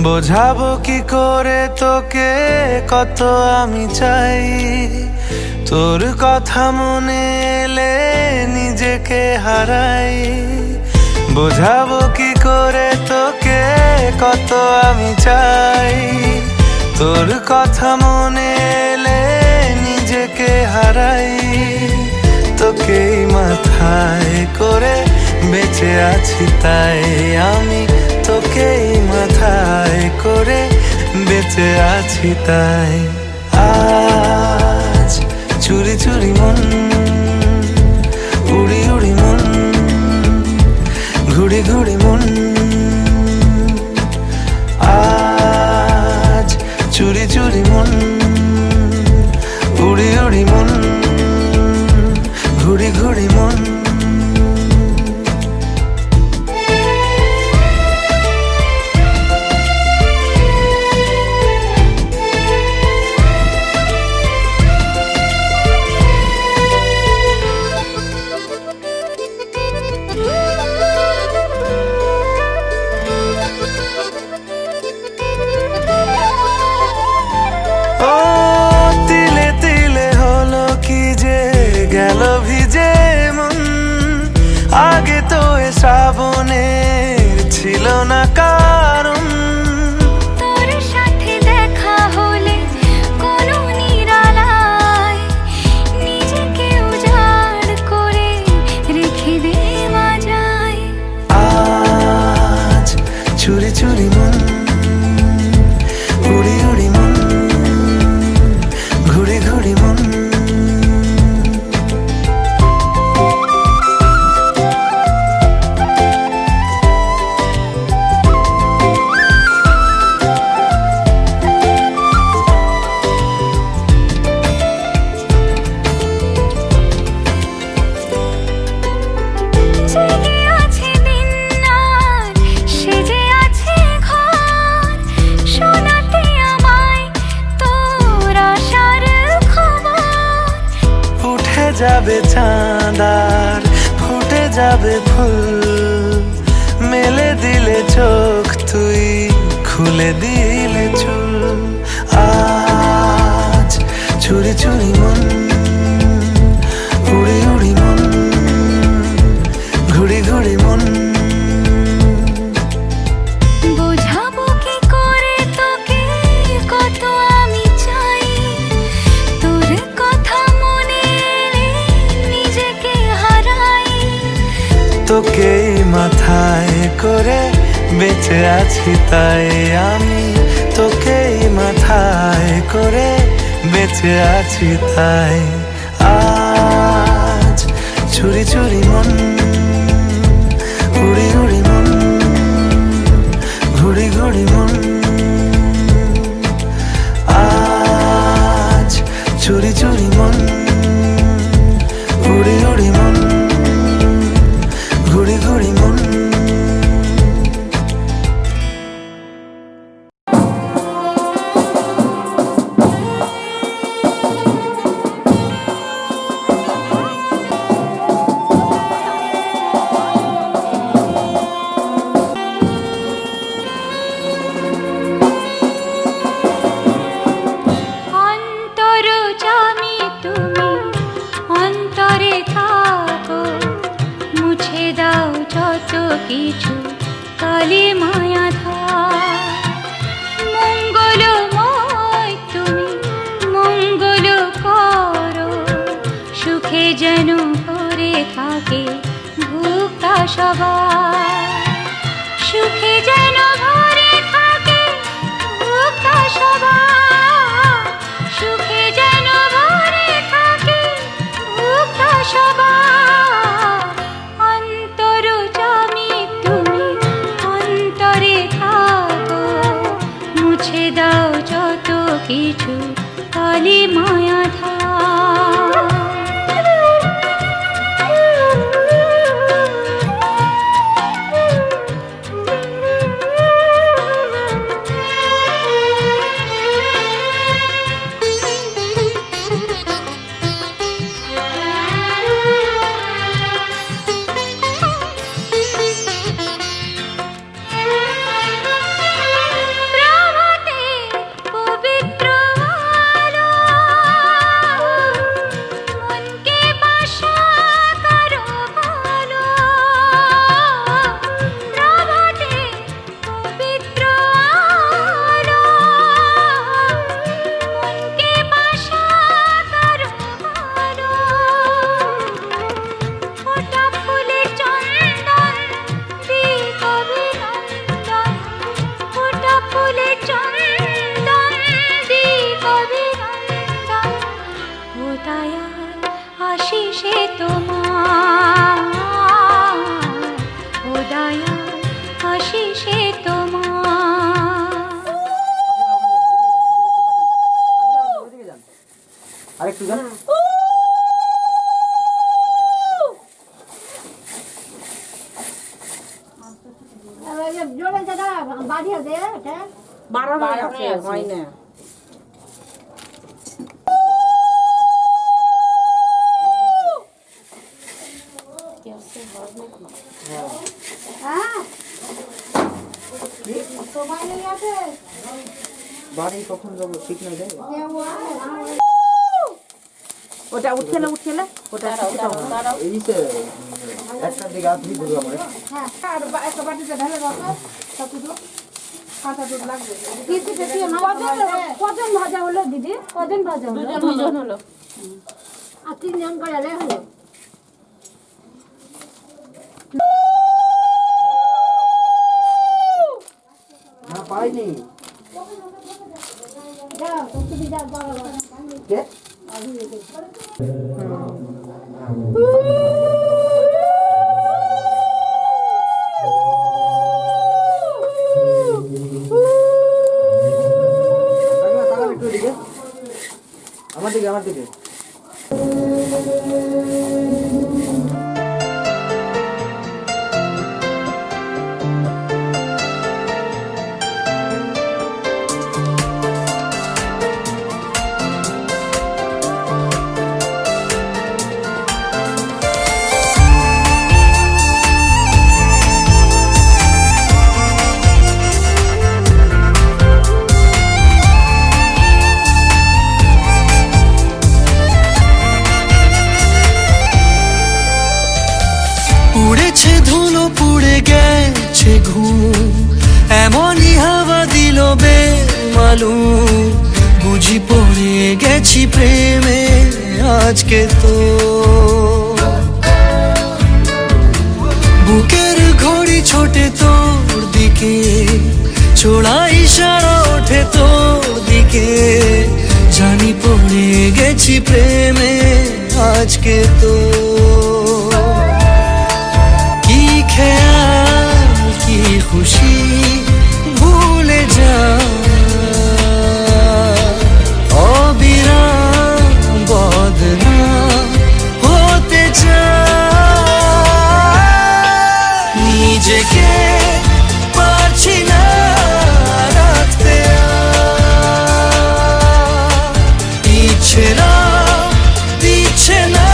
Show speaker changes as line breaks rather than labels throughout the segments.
বোঝাবো কি করে তোকে কত আমি চাই, তোর কথা মনে এলে নিজেকে হারাই। বোঝাবো কি করে তোকে কত আমি চাই, তোর কথা মনে এলে নিজেকে হারাই। তোকেই মাথায় করে বেঁচে আছি তাই আমি, তোকেই মাথায় করে বেঁচে আছি তাই। আজ চুরি চুরি মন, উড়ি উড়ি মন, ঘুড়ি ঘুড়ি মন। আজ চুরি চুরি মন, উড়ি উড়ি মন, ঘুড়ি ঘুড়ি মন। গেল ভিজে মন, আগে তো এ শ্রাবণের ছিল না কারণ।
তোর সাথে দেখা হলে কোনো নিরালায় নিজেকে উজাড় করে রেখে দে মাঝায়।
আজ চুরি চুরি মন, উড়ি উড়ি মন, ঘুড়ি ঘুড়ি মন। যাবে চাঁদার ফুটে যাবে ফুল, মেলে দিলে চোখ তুই খুলে দিলে চুল। আজ চুরি চুরি মন, উড়ি উড়ি মন, ঘুড়ি ঘুড়ি মন।
বোঝাবো কি করে তোকে কত আমি চাই, তোর কথা মনে এলে নিজেকে হারাই।
তোকেই মাথায় করে বেঁচে আছি তাই আমি, তোকেই মাথায় করে বেঁচে আছি তাই। আজ চুরি চুরি মন, উড়ি উড়ি মন, ঘুড়ি ঘুড়ি মন। আজ চুরি চুরি মন, উড়ি উড়ি মন, ঘুড়ি ঘুড়ি মন।
কিছু কালে মায়া ধার, মঙ্গলময় তুমি মঙ্গল করো, সুখে যেন ভরে থাকে ভুক্তা সবার, সুখে যেন ভরে থাকে ভুক্তা সবার, সুখে যেন ভরে থাকে ভুক্তা সবার। দাও যত কিছু কালি মায়া ধার। আশিসে তোমার, ও দয়াল আশিসে তোমার।
আরেকটু গান।
জোরে দাদা বাড়িয়ে দে
বাড়ানো হয় না।
হ্যাঁ সবাই নিয়ে আছে
বাড়ি কখন যাবো ঠিক নাই রে।
ওটা উঠছে না ওটা
এই যে একটার দিকে আধি ঘুরবো আমরা।
হ্যাঁ আর একটা বাটিতে ঢেলে দাও সব কিছু কাঁচা দুধ লাগবে কজন ভাজা হলো দিদি কজন ভাজা হলো
দুজন হলো।
আর 3 জন করে হলো
না পাইনি
যাও তুমি যাও বাবা
কে একটু দিকে আমার দিকে
উড়েছে ধুলো পুড়ে গেছে ঘুম, এমনই হাওয়া দিল বেমালুম, বুঝি পড়ে গেছি প্রেমে আজকে তো। বুকের ঘড়ি ছোটে তোর দিকে, ছোড়া ইশারা ওঠে তোর দিকে, জানি পড়ে গেছি প্রেমে আজকে তো। কি খেয়াল কি খুশি ভুলে যা, অবিরাম বদনাম হতে চাই, নিজেকে পারছি না রাখতে আর, ইচ্ছেরা দিচ্ছে না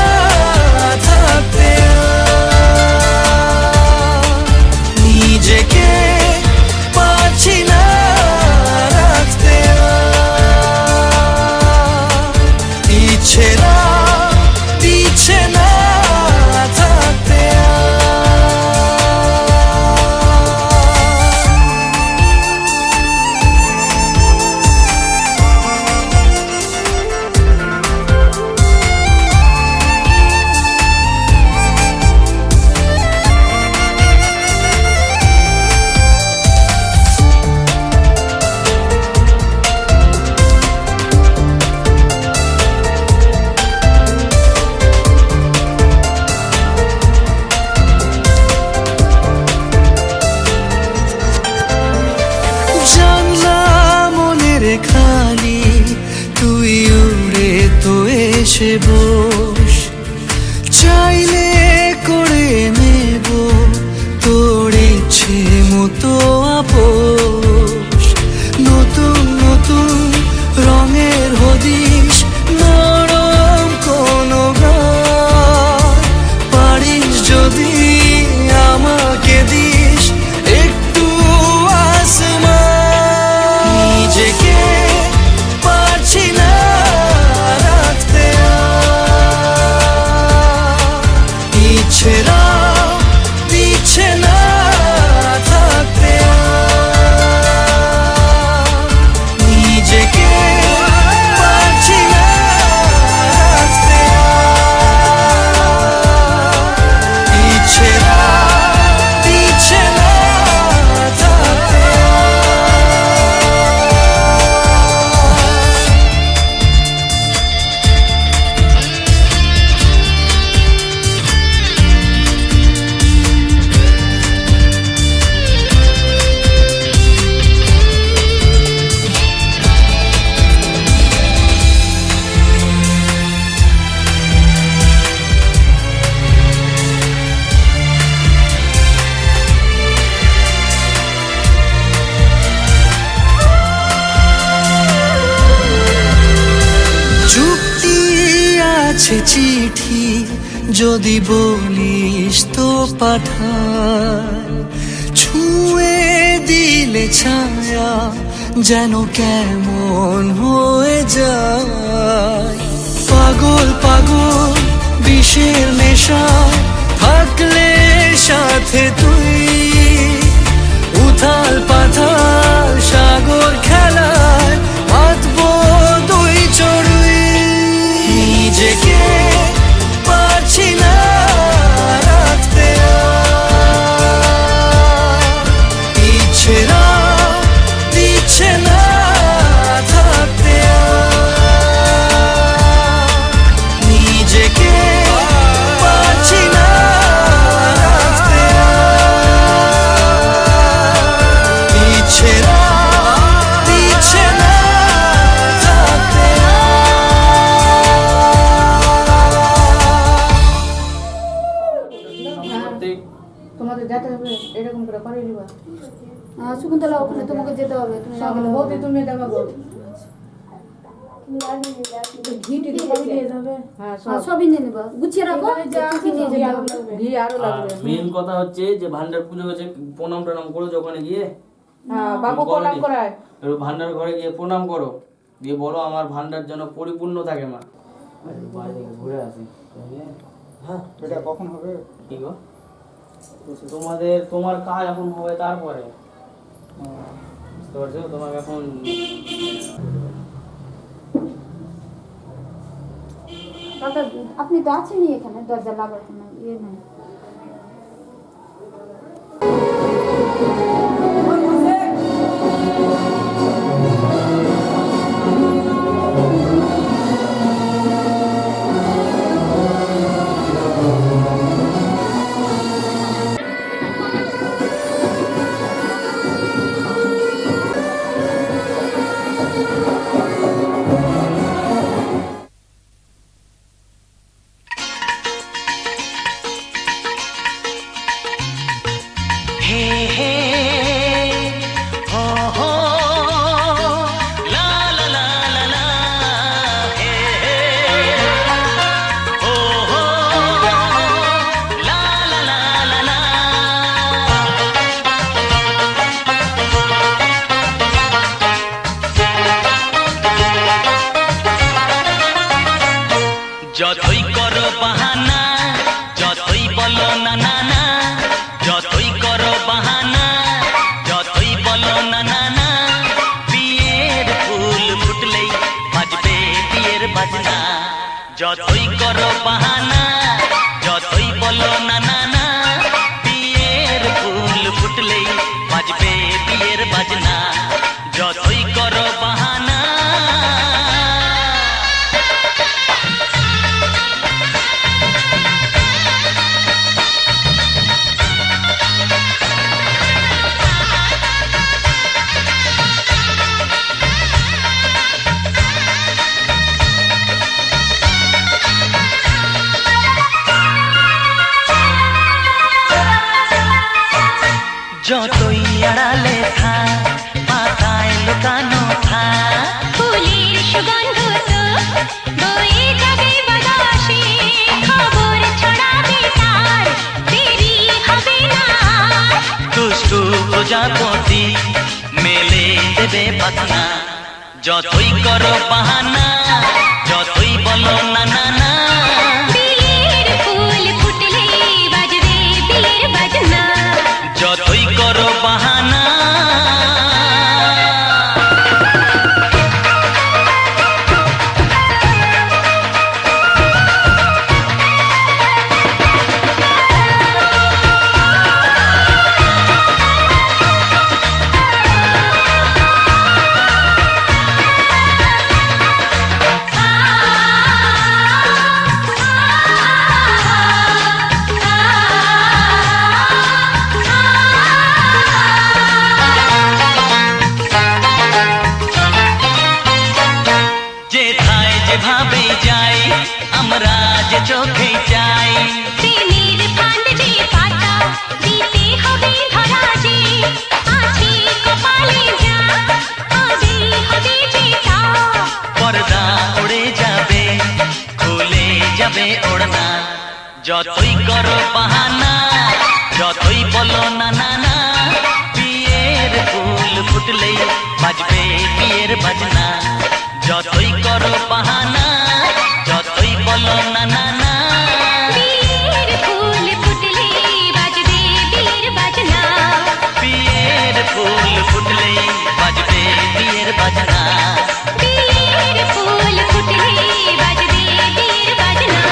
আছে চিঠি যদি বলিস তো পাঠায়, ছুঁয়ে দিলে ছায়া যেন কেমন হয়ে যায়। পাগল পাগল বিষের নেশা থাকলে সাথে তুই, উথাল পাথাল সাগর খেলায় বাঁধবো দুই চড়ুই। নিজেকে পারছি না রাখতে ইচ্ছে না, দিচ্ছে না থাকতে নিজেকে পারছি না রাখতে ইচ্ছে না, দিচ্ছে না থাকতে।
তোমাদের যেতে হবে এরকম করে করে নিবা।
শকুন্তলা ওখানে তোমাকে যেতে হবে, তুমি না গেলে
বলতে তুমি দেখা করো। ঘিটি সবই দিয়ে যাবে।
হ্যাঁ
হ্যাঁ, সবই নিয়ে নেবা, গুছিয়ে রাখো, টিফিন নিয়ে যেতে হবে।
ঘি আরো লাগবে।
মেন কথা হচ্ছে যে ভান্ডার পুজো হচ্ছে, প্রণাম টনাম করো ওখানে গিয়ে,
হ্যাঁ বাবু প্রণাম করায়।
একটু ভান্ডার ঘরে গিয়ে প্রণাম করো, দিয়ে বলো আমার ভান্ডার যেন পরিপূর্ণ থাকে মা। বাইরে ঘুরে আসি। হ্যাঁ
এটা কখন হবে?
কি গো তোমার কাজ এখন হবে তারপরে, বুঝতে পারছো? তোমাকে এখন
দাদা আপনি তো আছেনই এখানে, দরজা লাগার কোনো ইয়ে নেই।
যতই করো বাহানা, যতই বলো না না না, যতই করো বাহানা, যতই বলো না না না, বিয়ের ফুল ফুটলেই বাজবে বিয়ের বাজনা। যতই করো বাহানা, যতই বলো না না না, বিয়ের ফুল ফুটলেই বাজবে বিয়ের বাজনা। যতই করো বাহানা। যতই আড়ালে থাক, পাতায় লুকানো থাক,
ফুলের সুগন্ধ তো বয়ে যাবে বাতাসে, খবর ছড়াবে তার, দেরি হবে না আর।
দুষ্টু প্রজাপতি মেলে দেবে পাখনা। যতই করো বাহানা, যতই বলো না না না,
বিয়ের ফুল ফুটলেই বাজবে বিয়ের বাজনা।
যতই করো বাহানা।
আ
না যতই করো বাহানা যতই বলো না না না বিয়ের ফুল ফুটলেই বাজবে বিয়ের বাজনা যতই করো বাহানা যতই বলো না না না
বিয়ের ফুল ফুটলে বাজবে বিয়ের বাজনা
বিয়ের ফুল ফুটলেই বাজবে বিয়ের বাজনা
বিয়ের ফুল ফুটলে বাজবে বিয়ের বাজনা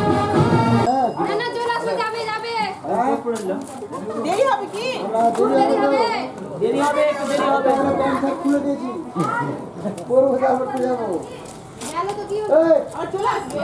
না না চলে আসবে যাবে যাবে
দেরি হবে কি?
দেরি হবে
দেরি হবে একটু দেরি হবে
গেলে তো কি হবে আর চলে আসবে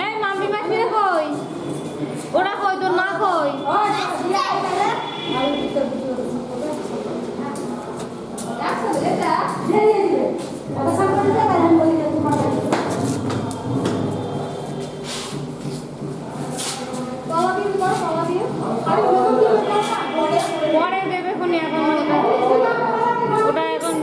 এই মাম্মি মাসিরা কই ওরা কই তোর মা কই পরে দেবে কোনি এখন ওটা এখন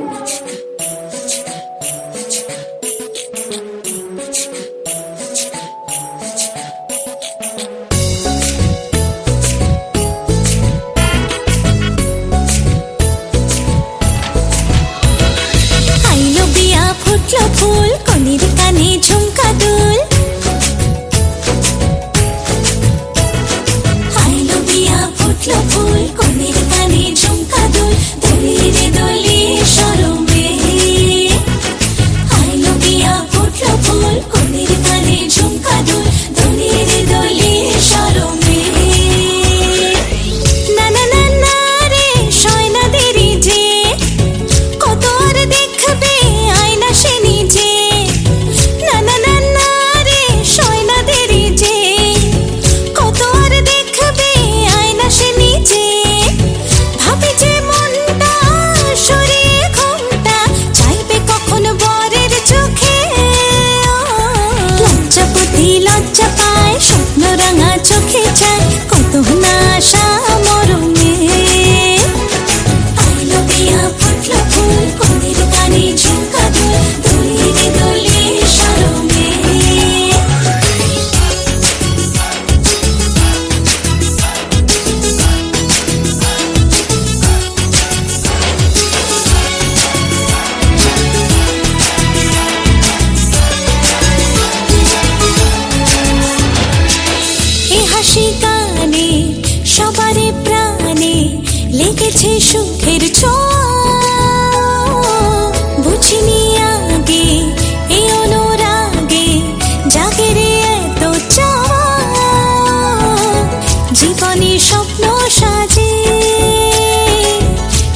স্বপ্ন সাজে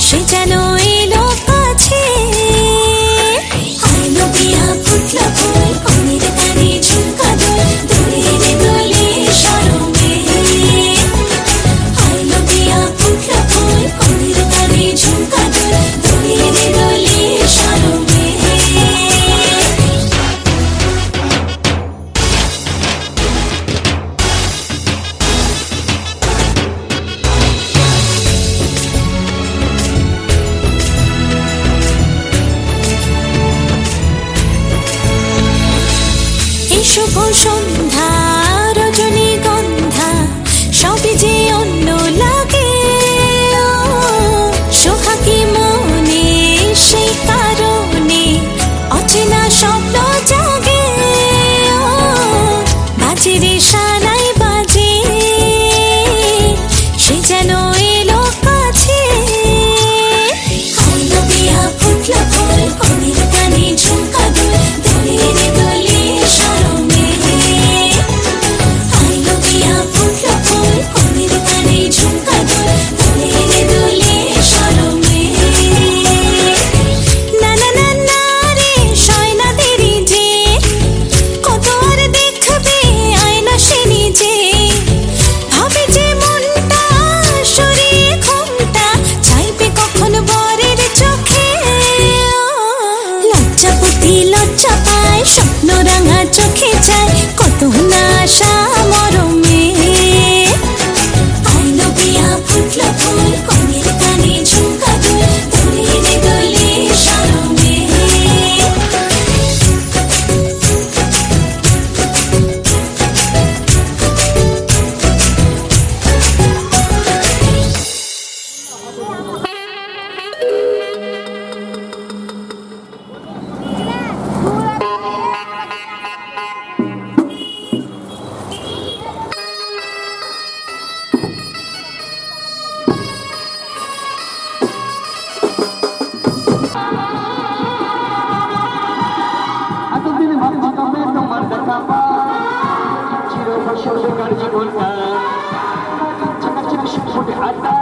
সে যেন এলো কাছে আইলো বিয়া ফুটলো ফুল কনের কানে ঝুমকা দোল দোলের দোলে শরমে আইলো বিয়া ফুটলো ফুল কনের কানে ঝুমকা দোল দোলের দোলে শরমে শুভ সন্ধ্যা রজনীগন্ধা সবই যে অন্য লাগে সোহাগী মনে সেই কারণে অচেনা স্বপ্ন জাগে বাজে রে সানাই বাজে সে যেন এলো কাছে আইলো বিয়া ফুটলো ফুল কনের কানে ঝুমকা দোল দোলের দোলে শরমে আইলো বিয়া ফুটলো ফুল কনের কানে ঝুমকা দোল দোলের দোলে শরমে না না না না রে সয় না দেরি যে কত আর দেখবে আয়না সে নিজে ভাবে যে মনটা সরিয়ে ঘুমটা চাইবে কখন বরের চোখে লজ্জাপতি লজ্জা পায় স্বপ্ন রাঙা চোখে যায় কত না আশা মরমে আইলো বিয়া ফুটলো ফুল কনের কানে ঝুমকা দোল দোলের দোলে শরমে
এতদিন ভাবছি তবে তোমার দেখা চির বছর জীবনটা ফুটে আটা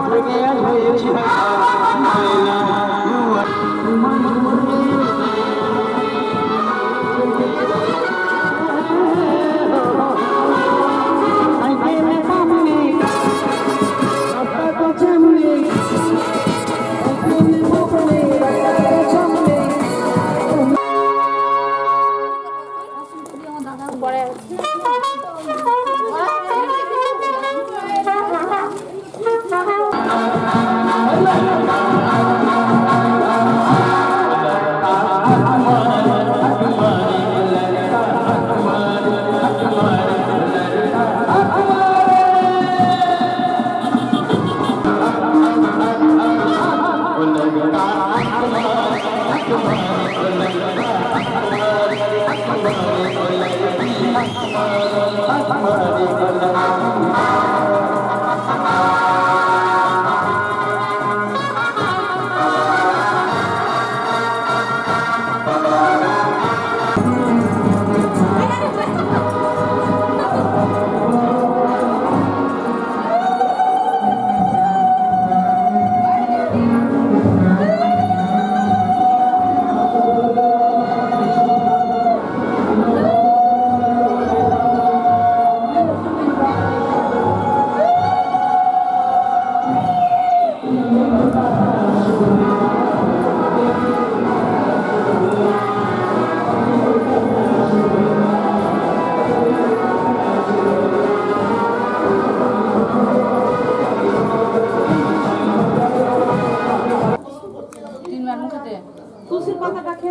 ভেঙে হয়েছে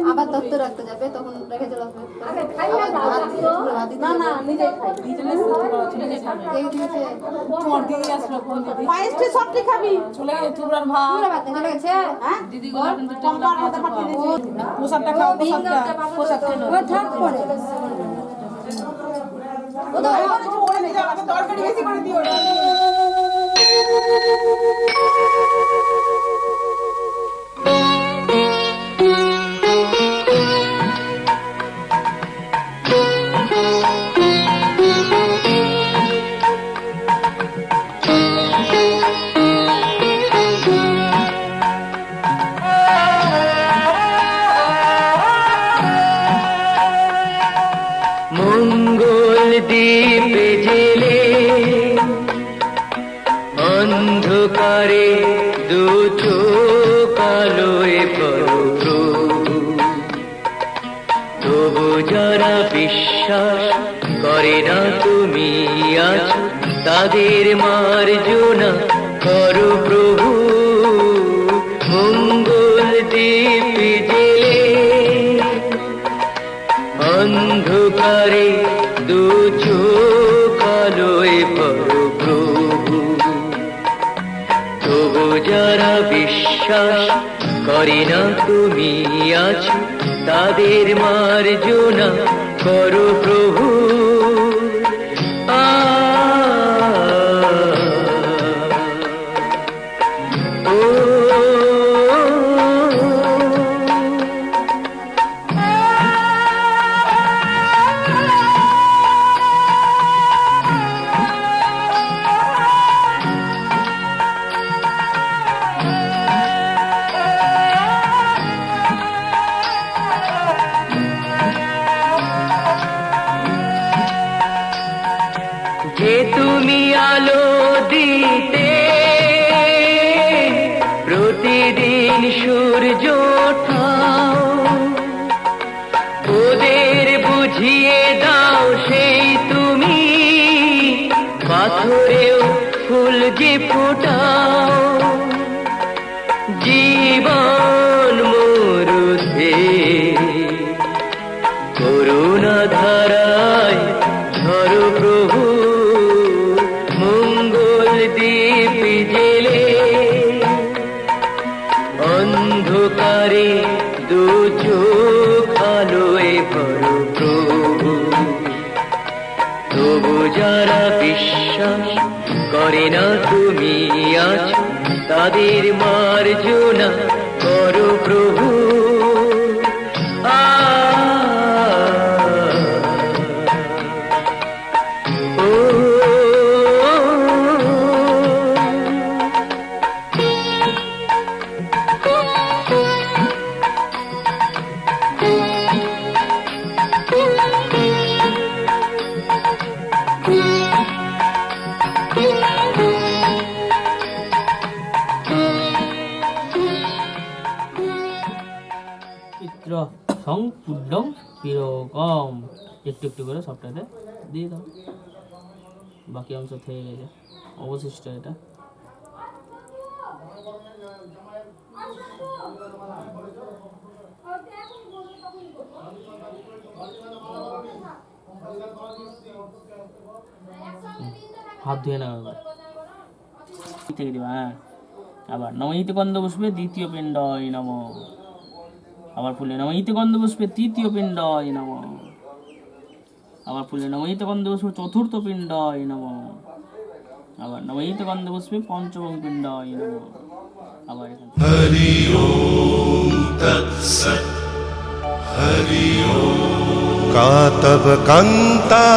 আবার দত্ত রাখতে যাবে তখন রেখে চলে আসবে
না না নিজে খাই নিজে খাবে তোমার দিদি আসলো কোন দিদি
পায়েসটা সবটি খাবি
চলে গেছে তোমরা ভাত
পুরো বাদ চলে গেছে হ্যাঁ
দিদি গুলো কিন্তু
কম্পার হাতে পাঠিয়ে দিয়েছি প্রসাদটা খাও প্রসাদ খেলো
ও থাক পড়ে
ও তো ওরে নিয়ে যাও তরকারি বেশি করে দিও
অন্ধকারে দু চোখ আলোয় করো প্রভু, তবু যারা বিশ্বাস করে না তুমি আছো, তাদের মার্জনা করো প্রভু। মঙ্গল দীপ জেলে অন্ধকারে দু চোখ আলোয় করো প্রভু, তবু যারা বিশ্বাস করে না তুমি আছো, তাদের মার্জনা করো প্রভু। যে তুমি আলো দিতে প্রতিদিন সূর্য ওঠাও, ওদের বুঝিয়ে দাও সেই তুমি পাথরেও ফুল যে ফোটাও। জীবন মরুতে করুণা ধারায় ঝরো প্রভু, মঙ্গল দীপ জেলে অন্ধকারে দু চোখ আলোয় করো প্রভু, তবু যারা বিশ্বাস করে না তুমি আছো, তাদের মার্জনা করো প্রভু।
চিত্র সংপূর্ণ বিরকম একটু একটু করে সবটাতে দিয়ে দাও, বাকি অংশ থেকে গেছে, অবশিষ্ট এটা। হাত ধুয়ে নেওয়া এবার থেকে দিবা। হ্যাঁ, আবার নবনীত গন্ধ পুষ্পে দ্বিতীয় পিণ্ডয় নম, আবার ফুলে নবনীত গন্ধ পুষ্পে তৃতীয় পিণ্ডয় নম, আবার ফুলে নবনীত গন্ধ পুষ্পে চতুর্থ পিণ্ডয় নম, আবার নবনীত গন্ধ পুষ্পে পঞ্চম পিণ্ডয় নম। আবার এখানে
হরি ওম তৎসৎ। হরি ওম। কাতব কান্তা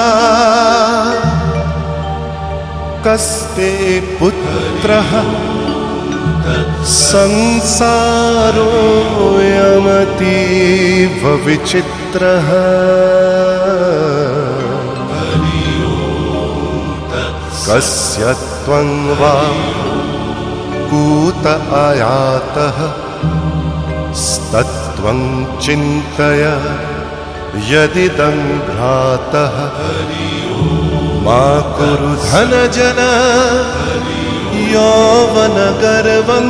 কস্তে পুত্রঃ সংসাरोऽयमतीव विचित्रः। कस्य त्वं वा कूत आयातः स्तत्त्वं चिन्तय यदिदं भ्रातः। मा कुरु धनजन यौवनगर्वं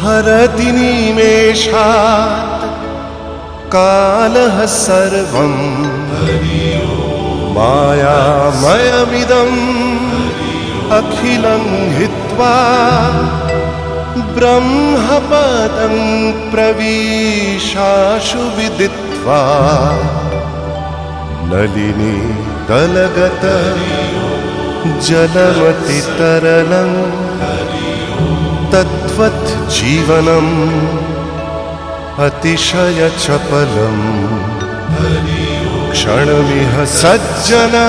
हरति निमेषात् कालः सर्वं। मायामयमिदम् अखिलं हित्वा ब्रह्मपदं प्रविशाशु विदित्वा। नलिनी दलगत जलमतितरलं तद्वत् जीवनम् अतिशयचपलम्। क्षणमिह सज्जना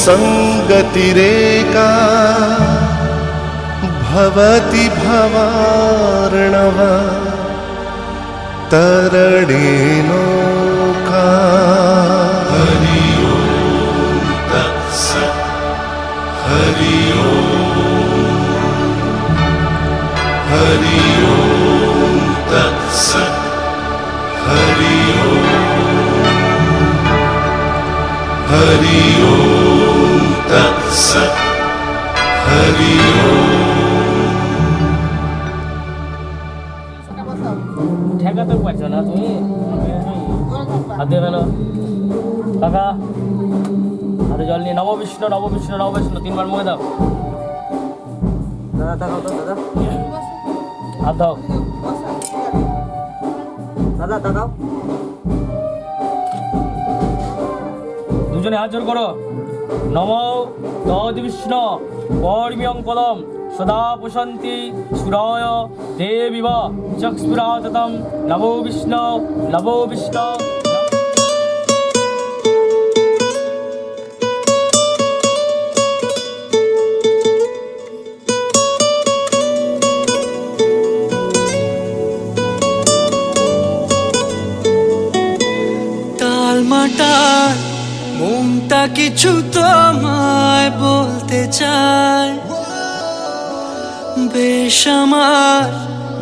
सङ्गतिरेका भवति भवार्णव तरणेनौका। हरि ओम तत्सत्। हरि ओम। हरि ओम तत्सत् हरि ओम तत्सत् हरि ओम
ঠেকাতে পারছো না তুমি হাত দিয়ে ফেলো কাকা হাতে জল নিয়ে নব বিষ্ণু নব বিষ্ণু নব বিষ্ণু 3 বার মুখে দাও
দাদা তাকাও তো দাদা
হাত দাও
দাদা তাকাও
দুজনে হাত জোর করো নম তদ বিষ্ণু পরমিয়ং পদম সদা পুষন্তি সুরায় দেবিব চক্ষুরাততম নমো বিষ্ণু নমো বিষ্ণু
টালমাটাল মনটা কিছু তোমায় বলতে চায় বেশ আমার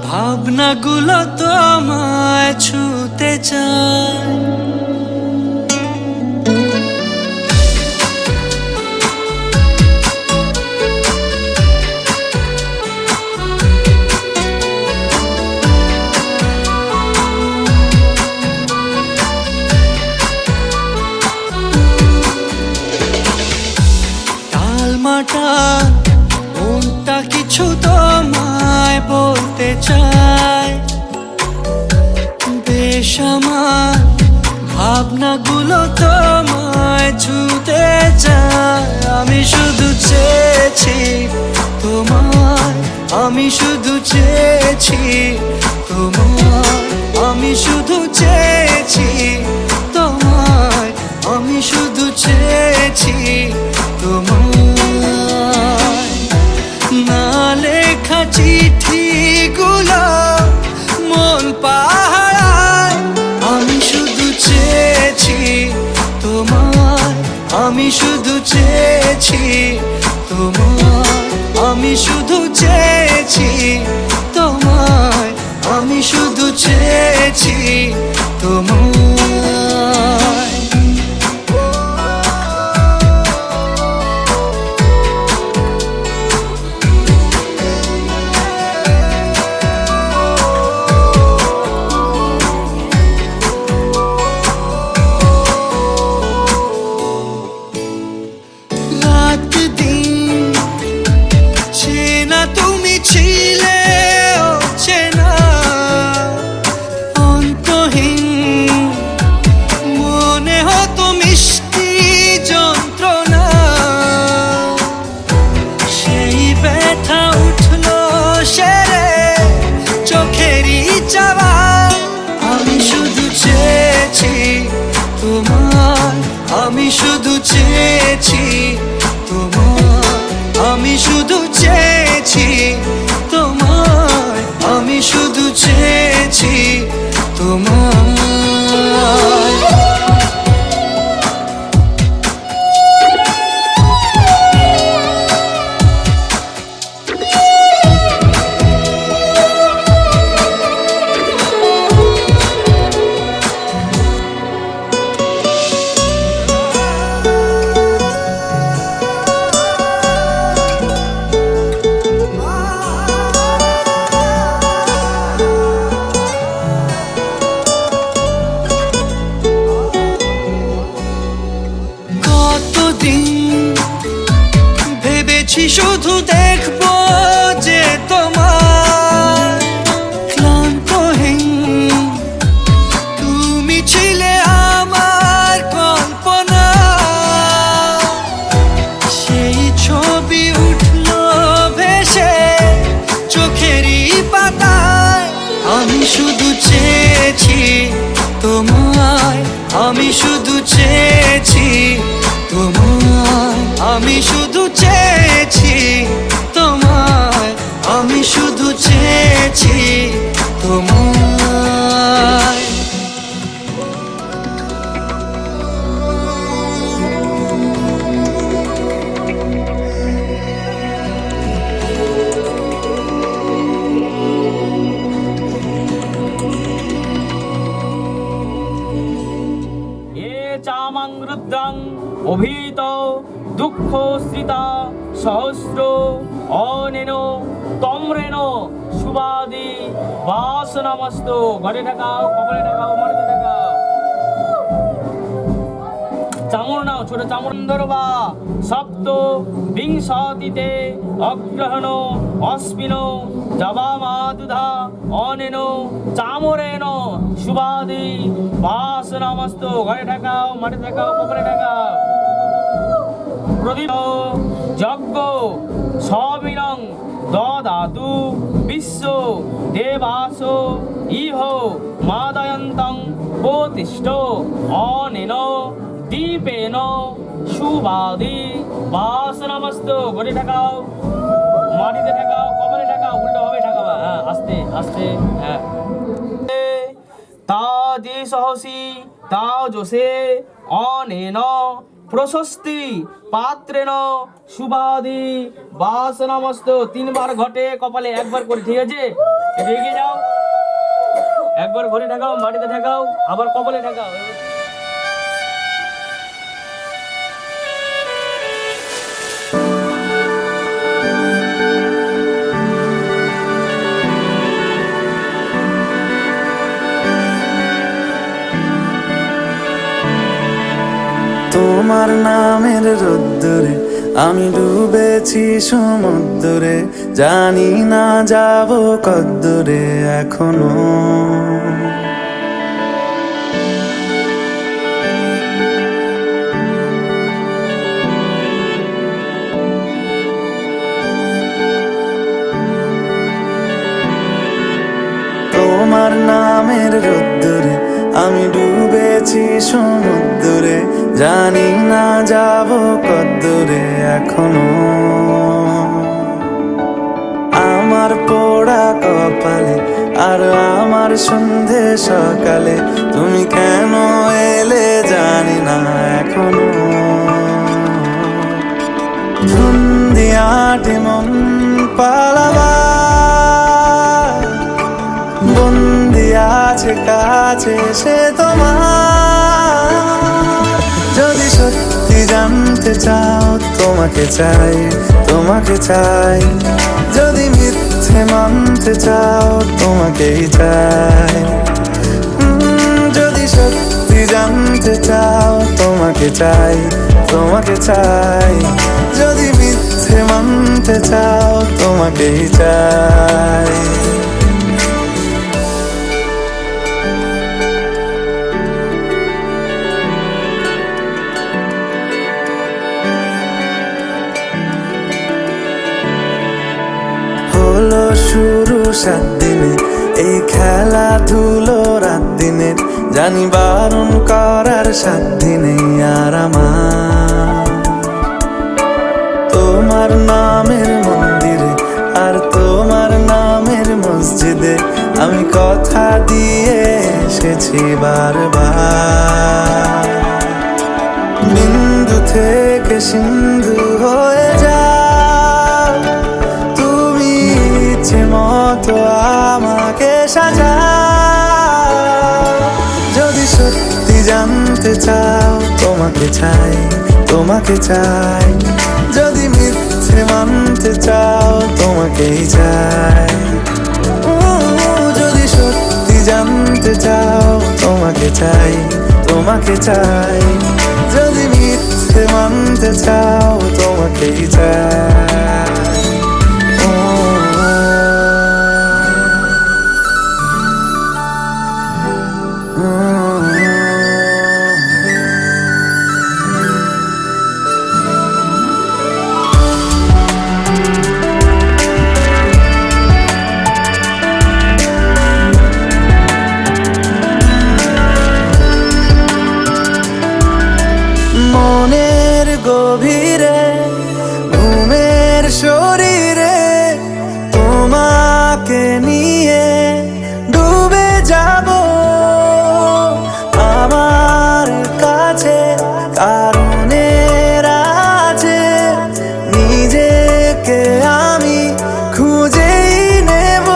ভাবনাগুলো তোমায় ছুতে চায় টালমাটাল মনটা কিছু তোমায় বলতে চায় বেশ আমার ভাবনাগুলো তোমায় ছুতে চায় আমি শুধু চেয়েছি তোমায় আমি শুধু চেয়েছি তোমায় আমি শুধু চেয়েছি তোমায় আমি শুধু চেয়েছি তোমায় না লেখা চিঠিগুলো মন পাহারায় আমি শুধু চেয়েছি তোমায় আমি শুধু চেয়েছি তোমায় আমি শুধু চেয়েছি তোমায় আমি শুধু চেয়েছি তোমায় ছিলে চেনা অন্তহীন মনে হতো মিষ্টি যন্ত্রণা সেই ব্যথা উঠলো সেরে চোখেরই চাওয়া আমি শুধু চেয়েছি তোমার আমি শুধু চেয়েছি তোমার আমি শুধু চেয়েছি তোমায় আমি শুধু চেয়েছি তোমায় শুধু দেখবো যে তোমার ক্লান্তহীন তুমি ছিলে আমার কল্পনা সেই ছবি উঠলো ভেসে চোখেরই পাতায় আমি শুধু চেয়েছি তোমায় আমি শুধু চেয়েছি তোমায় আমি শুধু চেয়েছি তোমায় আমি শুধু চেয়েছি তোমায়
অক্ষশ্রিতা সহস্র অনেন তম্রেণ সুবাদি বাসনামস্ত। ঘরে ঢাকাও, কপালে ঢাকাও, মাটিতে ঢাকাও। চামড় নাও, ছোট চামড় ধরবা। সপ্ত বিংশতিতে অগ্রহণ অস্মিন জবামাদুধা অনেন চামরেণ সুবাদি বাসনামস্ত। ঘরে ঢাকাও, মাটিতে ঢাকাও, কপালে ঢাকাও। প্রদীপ যজ্ঞ সবিরং দদাতু বিশ্ব দেবাস ইহ মাদয়ন্তং প্রতিষ্ঠ অনেন দীপেন সুবাদি বাসনামস্ত। ঘরে ঢাকাও, মাটিতে ঢাকাও, কপালে ঢাকাও। উল্টো ভাবে ঢাকাবা, হ্যাঁ, আস্তে আস্তে, হ্যাঁ। তা যে সহসী তা জোসে অনেন প্রশস্তি পাত্রেণ সুবাদি বাসনামস্ত। 3 বার ঘটে, কপালে 1 বার করে, ঠিক আছে? এটা এগিয়ে যাও, 1 বার ঘরে ঢাকাও, মাটিতে ঢাকাও, আবার কপালে ঢাকাও।
তোমার নামের রোদ্দুরে আমি ডুবেছি সমুদ্রে, জানি না যাব কদ্দুরে এখনো। তোমার নামের রোদ্দুরে আমি ডুবেছি সমুদ্রে, জানি না যাব কদ্দুরে এখনো। আমার পোড়া কপালে আর আমার সন্ধে সকালে তুমি কেন এলে জানি না এখনো। ধুন্দিয়াটি মন পালাবা বন্দি আছে কাছে সে তোমার। যদি সত্যি জানতে চাও তোমাকে চাই, তোমাকে চাই। যদি মিথ্যে মানতে চাও তোমাকেই চাই। যদি সত্যি জানতে চাও তোমাকে চাই, তোমাকে চাই। যদি মিথ্যে মানতে চাও তোমাকেই চাই। হলো শুরু 7 দিনে এই খেলাধুলো রাত দিনে, জানি বারণ করার 7 দিনে আর আমার। তোমার নামের মন্দিরে আর তোমার নামের মসজিদে আমি কথা দিয়ে এসেছি বারবার। বিন্দু থেকে সিন্ধু হয়ে যাও তুমি, ইচ্ছে মতো আমাকে সাজাও। যদি সত্যি জানতে চাও তোমাকে চাই, তোমাকে চাই। যদি মিথ্যে মানতে চাও তোমাকেই চাই। যদি সত্যি জানতে চাও তোমাকে চাই, তোমাকে চাই। যদি মিথ্যে মানতে চাও তোমাকেই চাই। মনের গভীরে ঘুমের শরীরে তোমাকে নিয়ে ডুবে যাব। আমার কাছে কারণের আছে, নিজেকে আমি খুঁজেই নেব।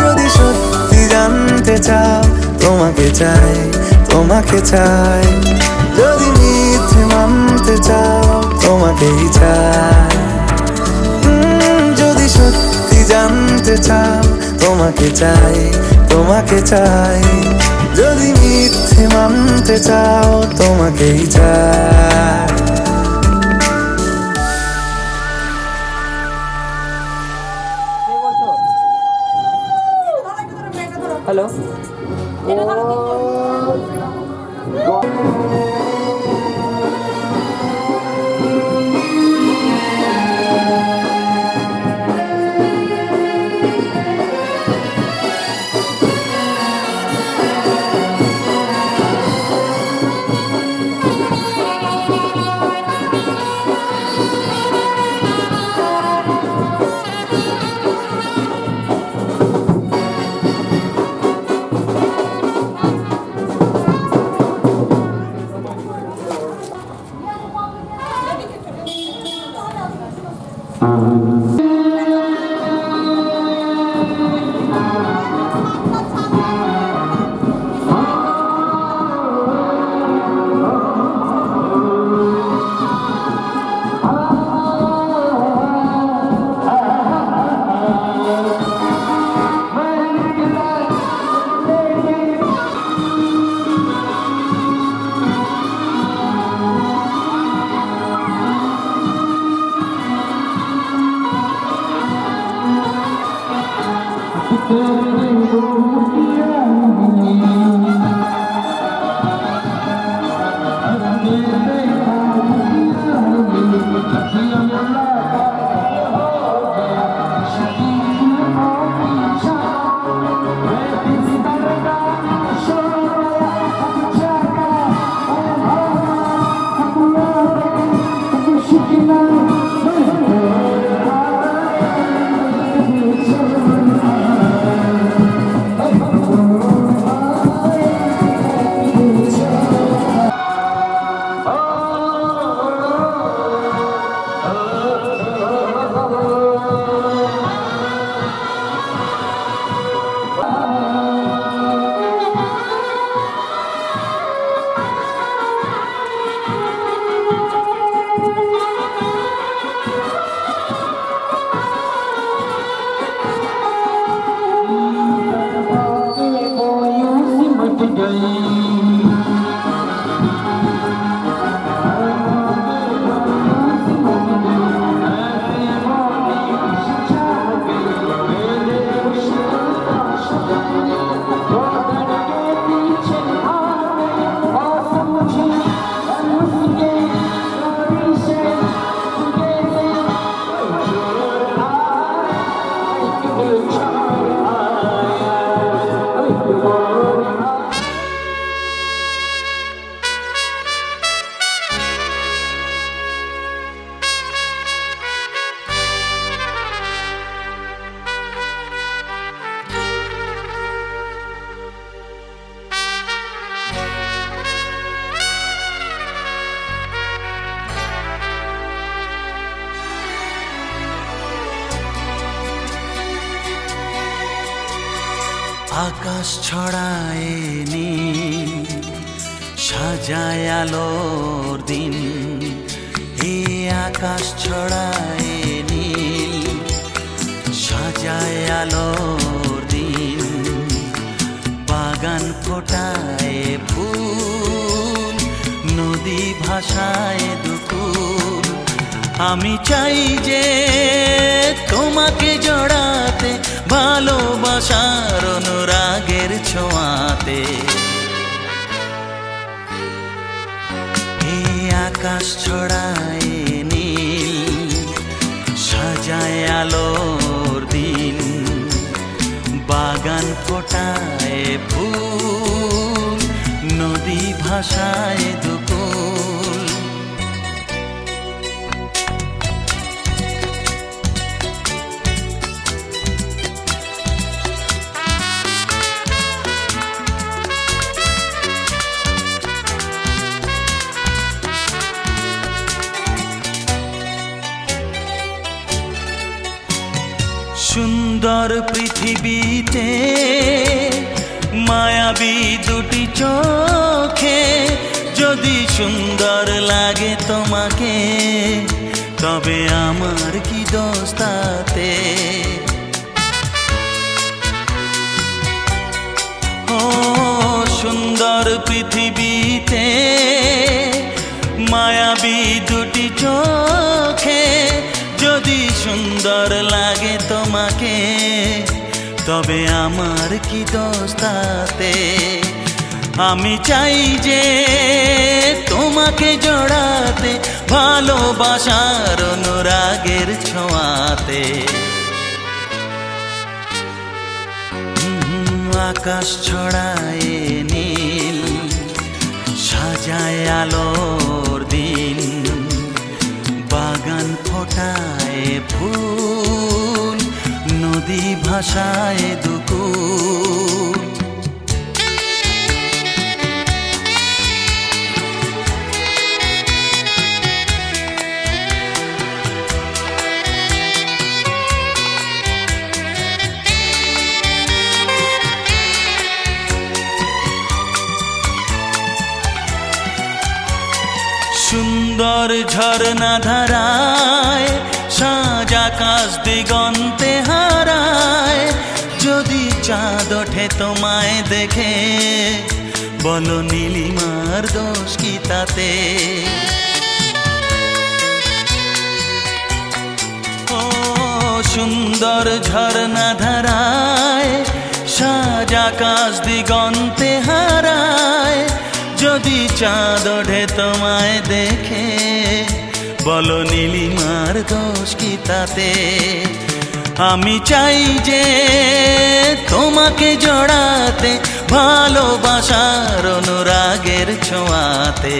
যদি সত্যি জানতে চাও তোমাকে চাই, তোমাকে চাই। যদি মিথ্যে মানতে চাও তোমাকেই চাই। যদি সত্যি জানতে চাও তোমাকে চাই, তোমাকে চাই। যদি মিথ্যে মানতে চাও তোমাকেই চাই।
হ্যালো,
আকাশ ছড়ায় নীল, সাজায় আলোর দিন। এ আকাশ ছড়ায় নীল, সাজায় আলোর দিন। বাগান ফোটায় ফুল, নদী ভাষায় দুকুল। আমি চাই যে তোমাকে জড়াতে, ভালোবাসার অনুরাগের ছোঁয়াতে। এই আকাশ ছড়ায় নীল, সাজায় আলোর দিন। বাগান ফোটায় ফুল, নদী ভাষায় দুকুল। সুন্দর পৃথিবীতে মায়াবী দুটি চোখে, যদি সুন্দর লাগে তোমাকে তবে আমার কি দোষ তাতে? ও সুন্দর পৃথিবীতে মায়াবী দুটি চোখে যদি সুন্দর লাগে তোমাকে, তবে আমার কি দোষ তাতে? আমি চাই যে তোমাকে জড়াতে, ভালোবাসার অনুরাগের ছোঁয়াতে। আকাশ ছড়ায় নীল, সাজায় আলোর দিন, বাগান ফোটায় ফুল, নদী ভাসায় দুকুল। সুন্দর ঝরনা ধারায় সাজ আকাশ দিগন্তে হারায়, যদি চাঁদ ওঠে তোমায় দেখে, বলো নীলিমার দোষ কি তাতে? ও সুন্দর ঝরনা ধারায় সাজ আকাশ দিগন্তে হারায়, যদি চাঁদ ওঠে তোমায় দেখে, বলো নীলিমার দোষ কি তাতে? আমি চাই যে তোমাকে জড়াতে, ভালোবাসার অনুরাগের ছোঁয়াতে।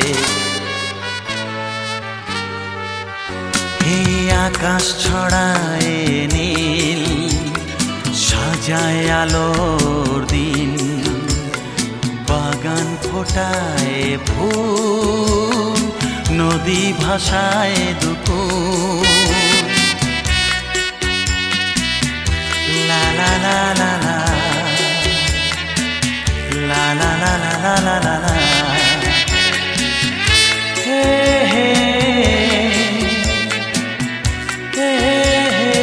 এই আকাশ ছড়ায় নীল, সাজায় আলোর দিন, বাগান ফোটায় ফুল, নদী ভাসায় দুকুল। লা লা লা লা লা, লা লা লা লা লা লা লা, হে হে হে হে।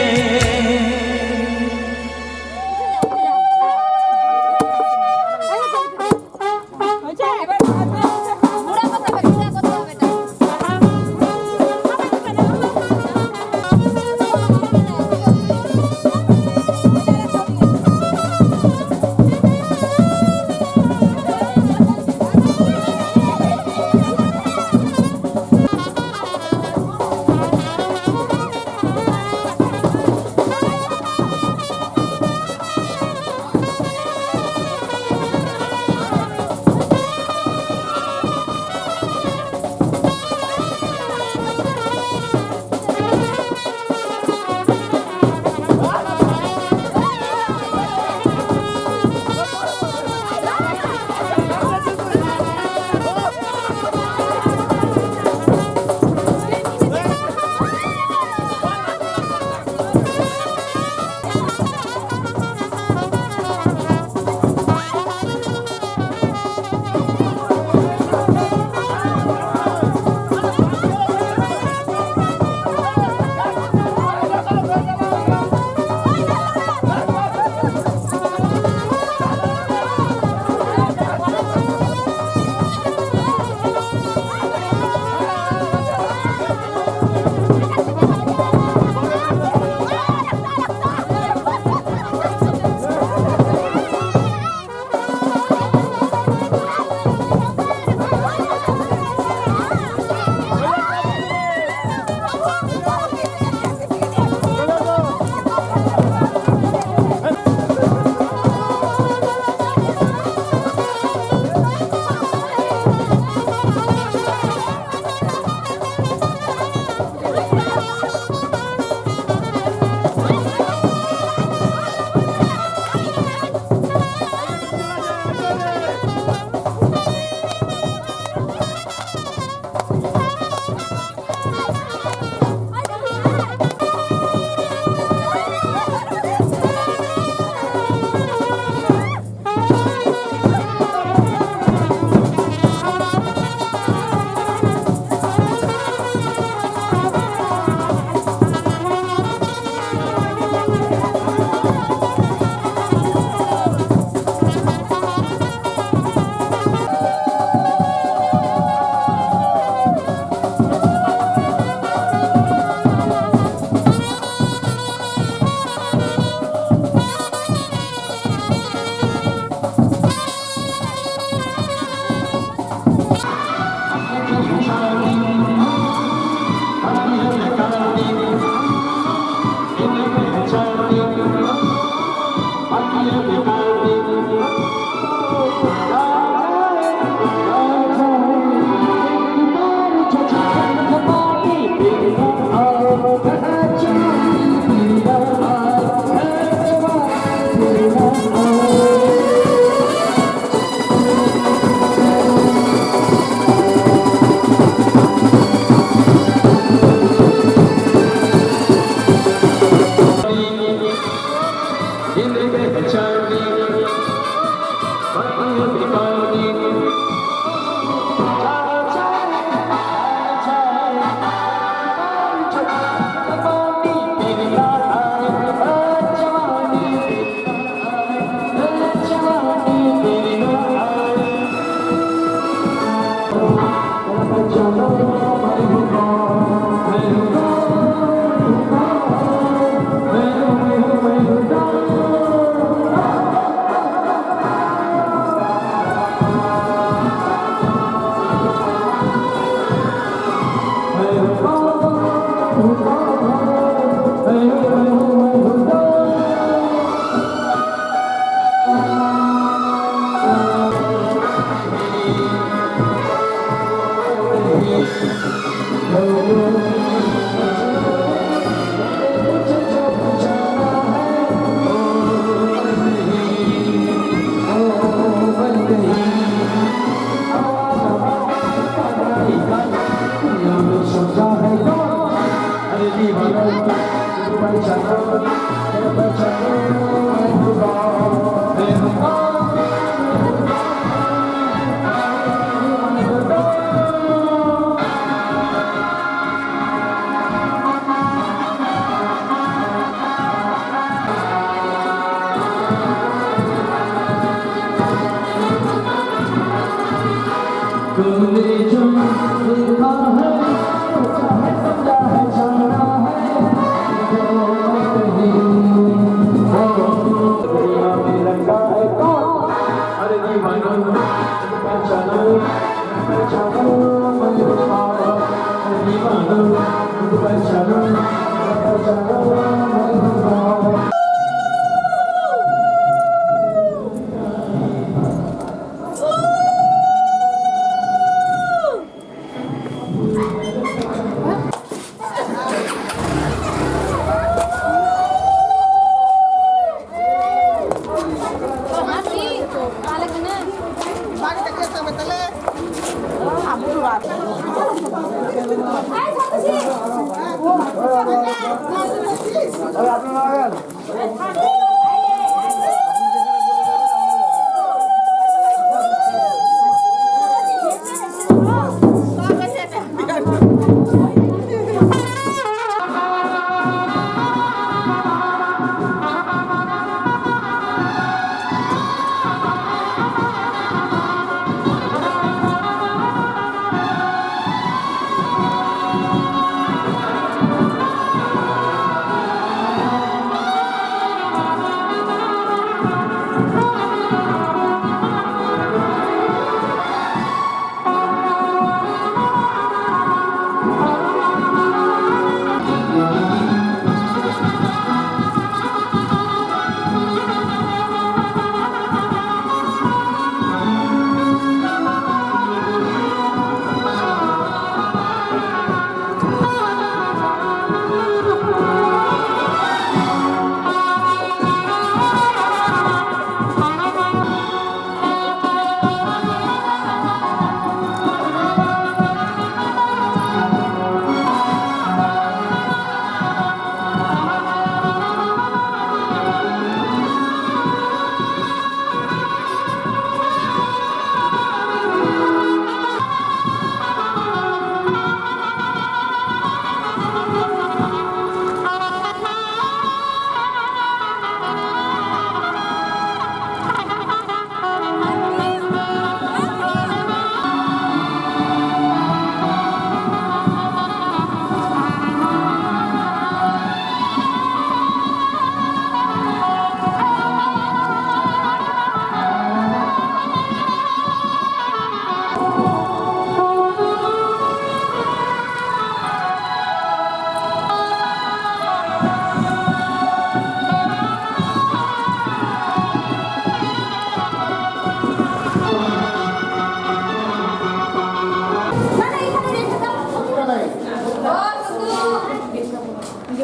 বুড়া কথা হবে, বুড়া কথা হবে না।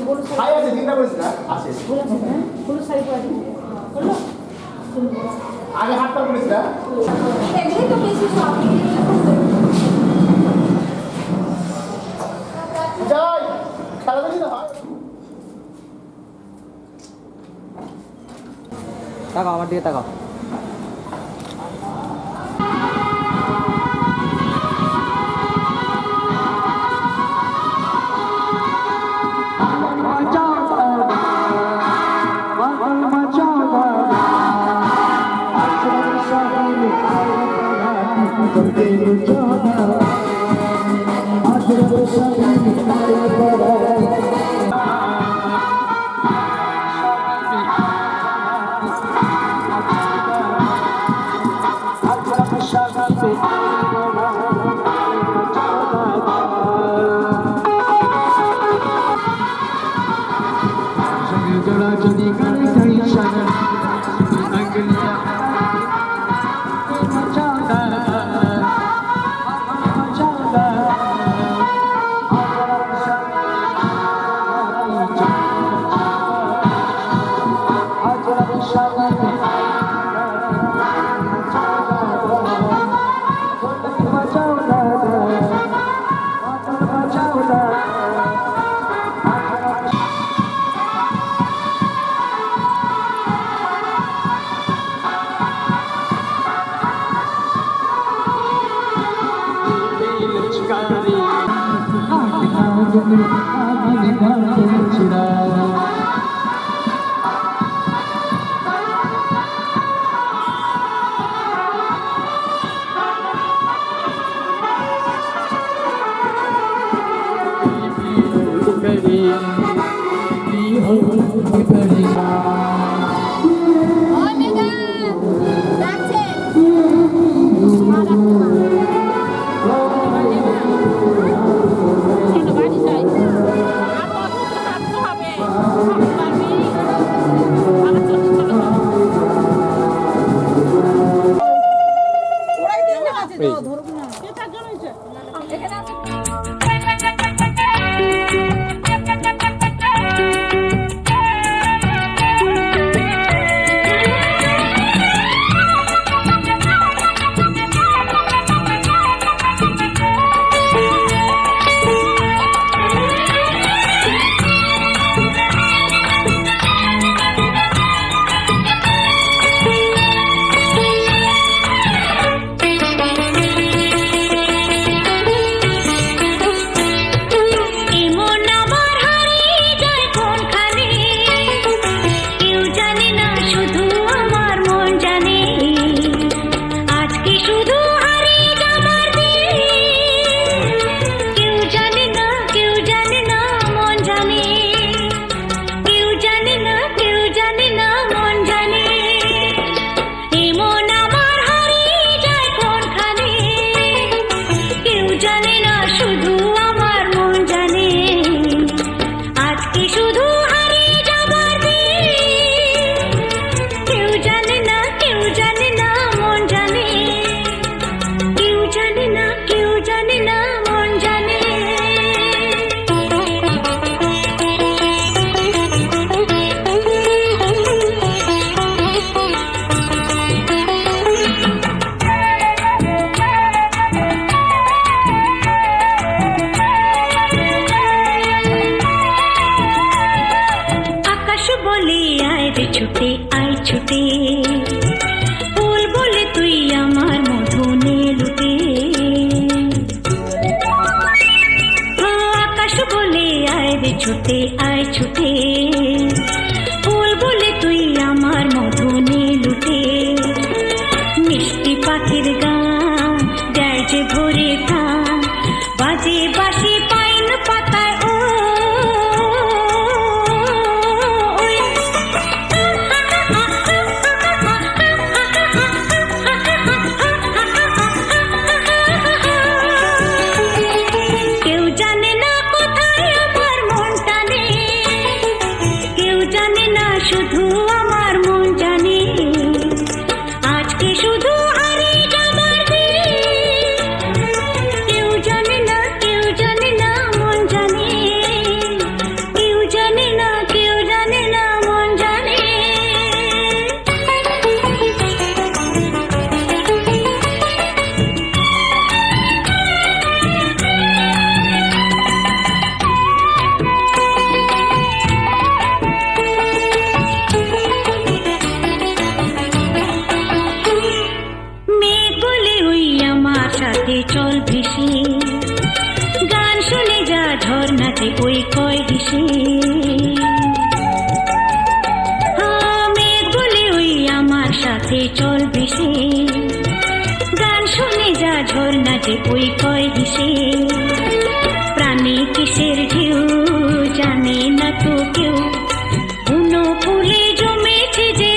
হলুদ শাড়ি
হাই আছে চিন্তা করিস না আছে
হলুদ শাড়ি পরে দিন বললো
আগে হাতটা করিস না
এগুলোই তো বেশি সব
যাই খেলা দেখি না হয়
তাকাও আমার দিকে তাকাও
ছুটে আয় ছুটে ফুল বলে তুই আমার মধুনে লুটে মিষ্টি পাখির গান দেয় যে ভরে টান বাজে বাঁশি পাইন পাতায় ও কেউ জানে না কোথায় আমার মনটা নেই কেউ জানে সে মেঘগুলি ওই আমার সাথে চলবে সে গান শুনে যা ঝর্ণা যে ওই কয় হিসে প্রাণে কিসের ঢেউ জানে না তো কেউ কোনো ফুলে জমেছে যে